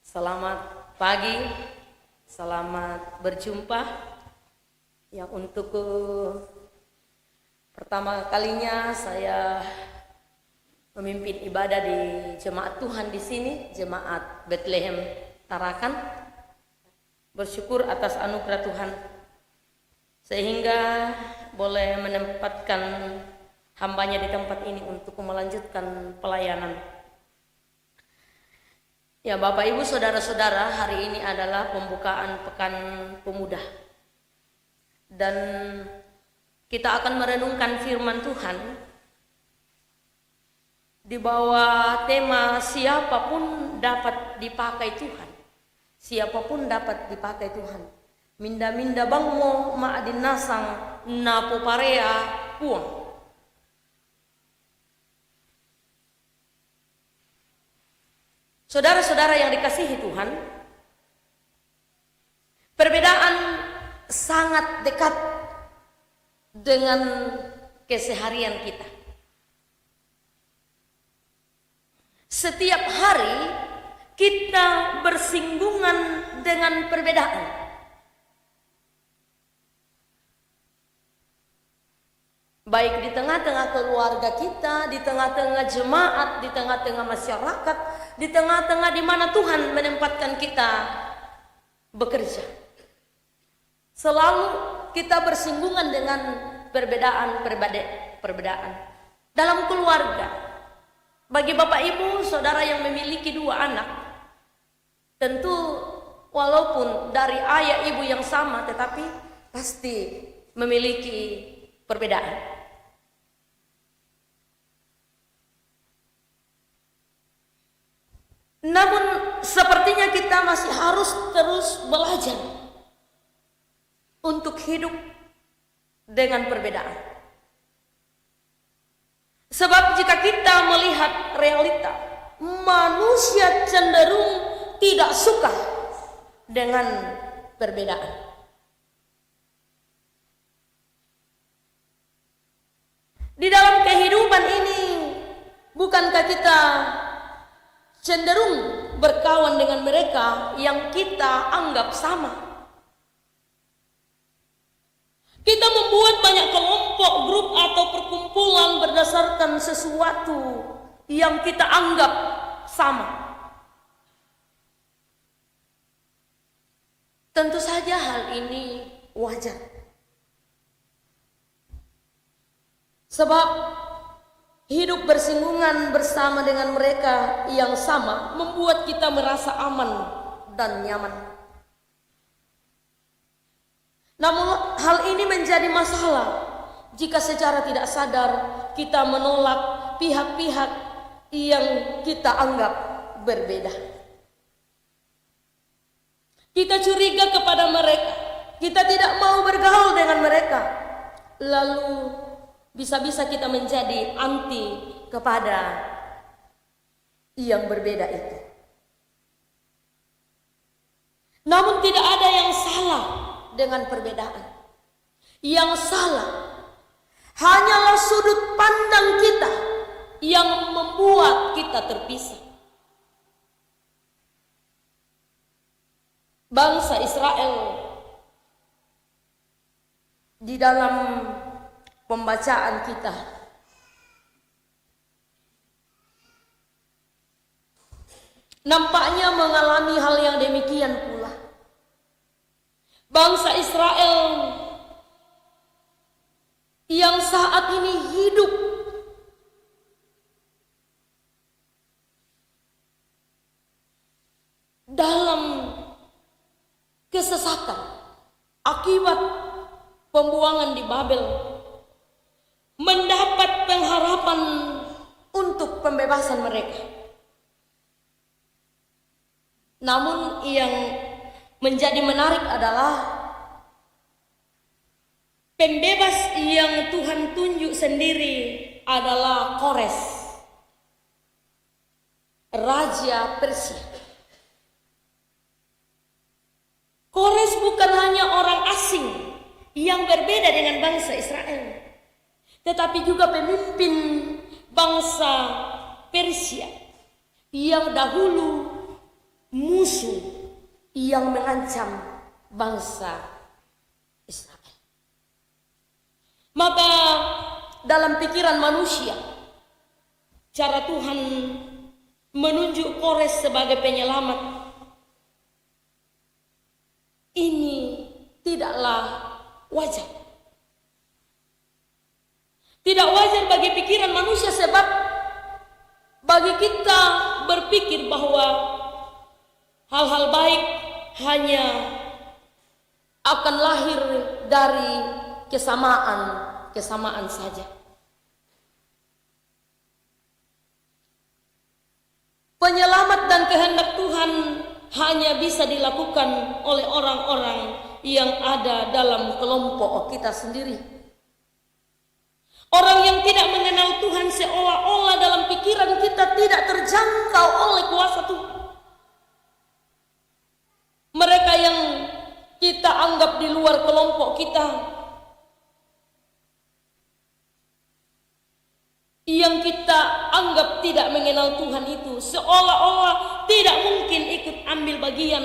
Selamat pagi, selamat berjumpa. Yang untuk pertama kalinya saya memimpin ibadah di jemaat Tuhan di sini, jemaat Bethlehem Tarakan. Bersyukur atas anugerah Tuhan sehingga boleh menempatkan hambanya di tempat ini untuk melanjutkan pelayanan. Ya, Bapak Ibu Saudara-saudara, hari ini adalah pembukaan Pekan Pemuda. Dan kita akan merenungkan firman Tuhan di bawah tema siapapun dapat dipakai Tuhan. Siapapun dapat dipakai Tuhan. Minda-minda bangmo ma'adin nasang napo parea puang. Saudara-saudara yang dikasihi Tuhan, perbedaan sangat dekat dengan keseharian kita. Setiap hari kita bersinggungan dengan perbedaan. Baik di tengah-tengah keluarga kita, di tengah-tengah jemaat, di tengah-tengah masyarakat, di tengah-tengah di mana Tuhan menempatkan kita bekerja. Selalu kita bersinggungan dengan perbedaan. Dalam keluarga, bagi Bapak Ibu, saudara yang memiliki 2 anak, tentu walaupun dari ayah ibu yang sama, tetapi pasti memiliki perbedaan. Namun sepertinya kita masih harus terus belajar untuk hidup dengan perbedaan. Sebab jika kita melihat realita, manusia cenderung tidak suka dengan perbedaan. Di dalam kehidupan ini, bukankah kita cenderung berkawan dengan mereka yang kita anggap sama? Kita membuat banyak kelompok, grup atau perkumpulan berdasarkan sesuatu yang kita anggap sama. Tentu saja hal ini wajar. Sebab hidup bersinggungan bersama dengan mereka yang sama membuat kita merasa aman dan nyaman. Namun hal ini menjadi masalah jika secara tidak sadar kita menolak pihak-pihak yang kita anggap berbeda. Kita curiga kepada mereka, kita tidak mau bergaul dengan mereka. Lalu bisa-bisa kita menjadi anti kepada yang berbeda itu. Namun tidak ada yang salah dengan perbedaan. Yang salah hanyalah sudut pandang kita yang membuat kita terpisah. Bangsa Israel di dalam pembacaan kita nampaknya mengalami hal yang demikian pula. Bangsa Israel yang saat ini hidup dalam kesesatan akibat pembuangan di Babel, mendapat pengharapan untuk pembebasan mereka. Namun yang menjadi menarik adalah pembebas yang Tuhan tunjuk sendiri adalah Kores, Raja Persia. Kores bukan hanya orang asing yang berbeda dengan bangsa Israel, tetapi juga pemimpin bangsa Persia yang dahulu musuh yang mengancam bangsa Israel. Maka dalam pikiran manusia, cara Tuhan menunjuk Kores sebagai penyelamat ini tidaklah wajar. Tidak wajar bagi pikiran manusia, sebab bagi kita berpikir bahwa hal-hal baik hanya akan lahir dari kesamaan saja. Penyelamat dan kehendak Tuhan hanya bisa dilakukan oleh orang-orang yang ada dalam kelompok kita sendiri. Orang yang tidak mengenal Tuhan, seolah-olah dalam pikiran kita tidak terjangkau oleh kuasa Tuhan. Mereka yang kita anggap di luar kelompok kita, yang kita anggap tidak mengenal Tuhan itu, seolah-olah tidak mungkin ikut ambil bagian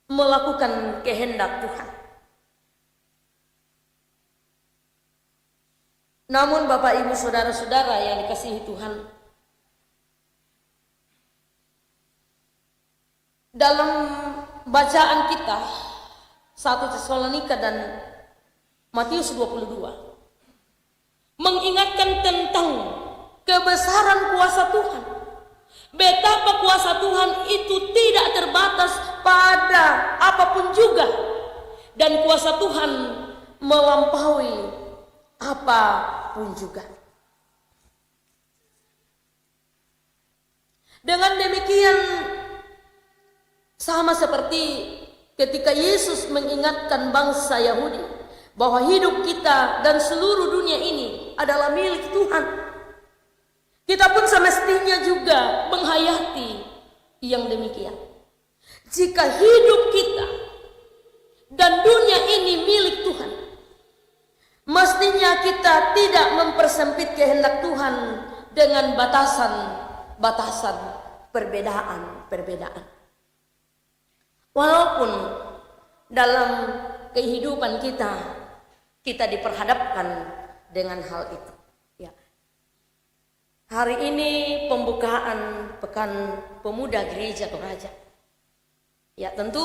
melakukan kehendak Tuhan. Namun Bapak Ibu Saudara-saudara yang dikasihi Tuhan, dalam bacaan kita 1 Tesalonika dan Matius 22 mengingatkan tentang kebesaran kuasa Tuhan. Betapa kuasa Tuhan itu tidak terbatas pada apapun juga, dan kuasa Tuhan melampaui apapun juga. Dengan demikian, sama seperti ketika Yesus mengingatkan bangsa Yahudi bahwa hidup kita dan seluruh dunia ini adalah milik Tuhan, kita pun semestinya juga menghayati yang demikian. Jika hidup kita dan dunia ini milik Tuhan, mestinya kita tidak mempersempit kehendak Tuhan dengan batasan-batasan perbedaan-perbedaan. Walaupun dalam kehidupan kita diperhadapkan dengan hal itu. Ya. Hari ini pembukaan Pekan Pemuda Gereja Toraja. Ya, tentu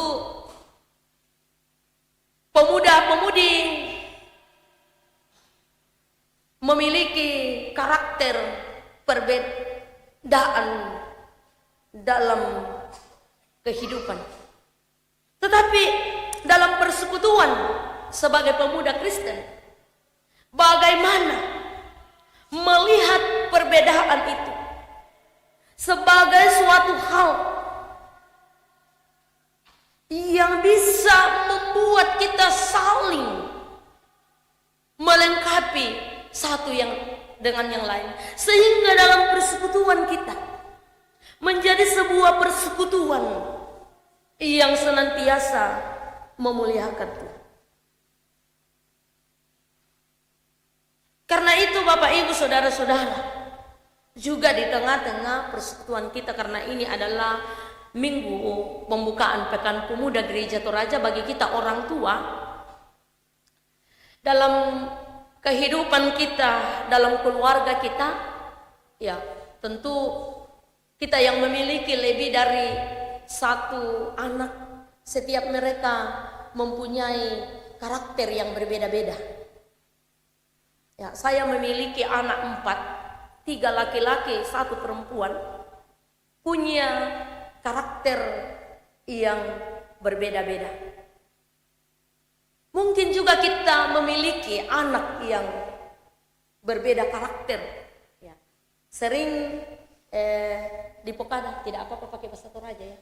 pemuda-pemudi memiliki karakter perbedaan dalam kehidupan. Tetapi dalam persekutuan sebagai pemuda Kristen, bagaimana melihat perbedaan itu sebagai suatu hal yang bisa membuat kita saling melengkapi satu yang dengan yang lain, sehingga dalam persekutuan kita menjadi sebuah persekutuan yang senantiasa memuliakan Tuhan. Karena itu Bapak Ibu Saudara-saudara, juga di tengah-tengah persekutuan kita, karena ini adalah minggu pembukaan Pekan Pemuda Gereja Toraja, bagi kita orang tua, dalam kehidupan kita, dalam keluarga kita, ya tentu kita yang memiliki lebih dari satu anak, setiap mereka mempunyai karakter yang berbeda-beda. Ya, saya memiliki anak 4, 3 laki-laki, 1 perempuan, punya karakter yang berbeda-beda. Mungkin juga kita memiliki anak yang berbeda karakter. Ya. Sering di Pokada, tidak apa-apa pakai bahasa Toraja ya.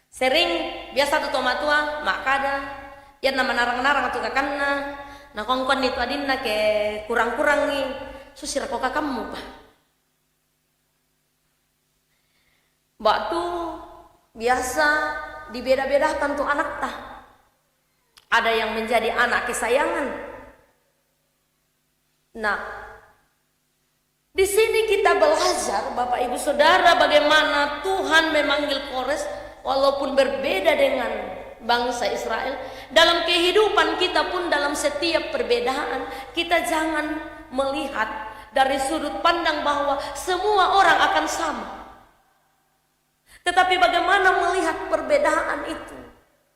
Sering biasa tu tomatua makada, ya nama narang-narang atau kakanna, nah kongkon itu adinna ke kurang-kurang nih, susir kok kamu pak. Mbak tu biasa dibeda-bedakan tuh anak tah. Ada yang menjadi anak kesayangan. Nah, di sini kita kita belajar Bapak Ibu Saudara bagaimana Tuhan memanggil Kores walaupun berbeda dengan bangsa Israel. Dalam kehidupan kita pun dalam setiap perbedaan kita jangan melihat dari sudut pandang bahwa semua orang akan sama. Tetapi bagaimana melihat perbedaan itu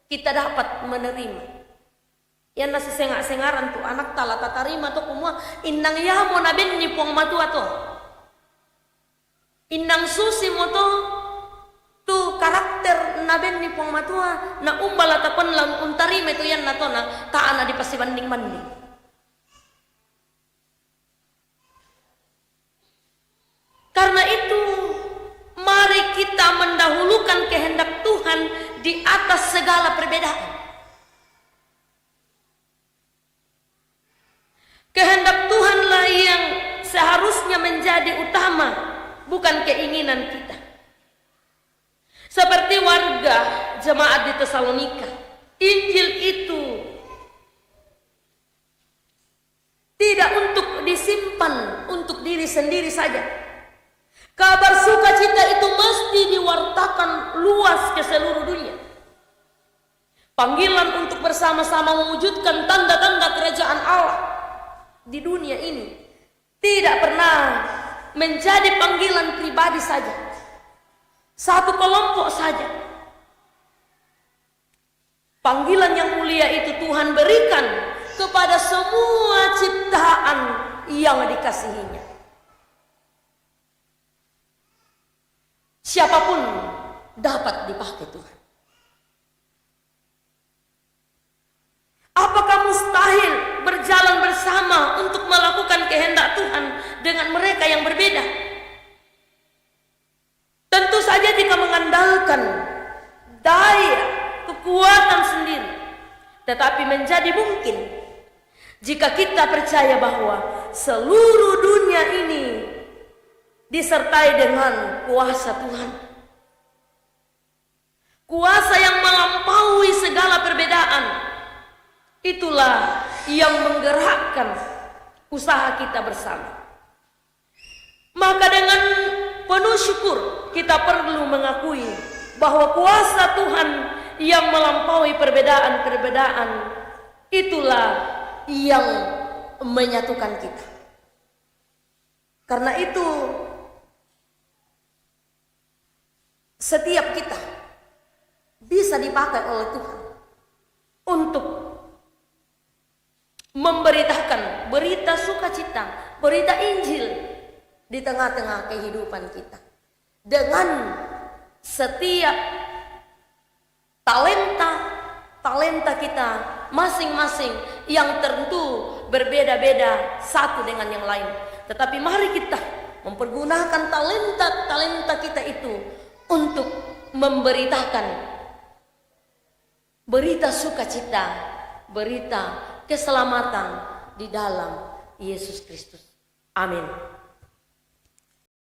kita dapat menerima. Yang nasi sengak-sengaran tuh anak tala tatarima tuh kumua inang ya mo naben ni puang matua tuh. Inang susi mo tuh karakter naben ni puang matua na umbala tapon lang untarime tuh yan nato na taana di pasibanding-banding. Karena itu mari kita mendahulukan kehendak Tuhan di atas segala perbedaan. Kehendak Tuhanlah yang seharusnya menjadi utama, bukan keinginan kita. Seperti warga jemaat di Tesalonika, Injil itu tidak untuk disimpan untuk diri sendiri saja. Kabar sukacita itu mesti diwartakan luas ke seluruh dunia. Panggilan untuk bersama-sama mewujudkan tanda-tanda kerajaan Allah di dunia ini tidak pernah menjadi panggilan pribadi saja, satu kelompok saja. Panggilan yang mulia itu Tuhan berikan kepada semua ciptaan yang dikasihinya. Siapapun dapat dipakai Tuhan. Apakah mustahil berjalan bersama untuk melakukan kehendak Tuhan dengan mereka yang berbeda? Tentu saja jika mengandalkan daya, kekuatan sendiri. Tetapi menjadi mungkin jika kita percaya bahwa seluruh dunia ini disertai dengan kuasa Tuhan. Kuasa yang melampaui segala perbedaan. Itulah yang menggerakkan usaha kita bersama. Maka dengan penuh syukur kita perlu mengakui bahwa kuasa Tuhan yang melampaui perbedaan-perbedaan itulah yang menyatukan kita. Karena itu setiap kita bisa dipakai oleh Tuhan untuk memberitakan berita sukacita, berita Injil di tengah-tengah kehidupan kita. Dengan setiap talenta kita masing-masing yang tentu berbeda-beda satu dengan yang lain. Tetapi mari kita mempergunakan talenta kita itu untuk memberitakan berita sukacita, berita keselamatan di dalam Yesus Kristus. Amin.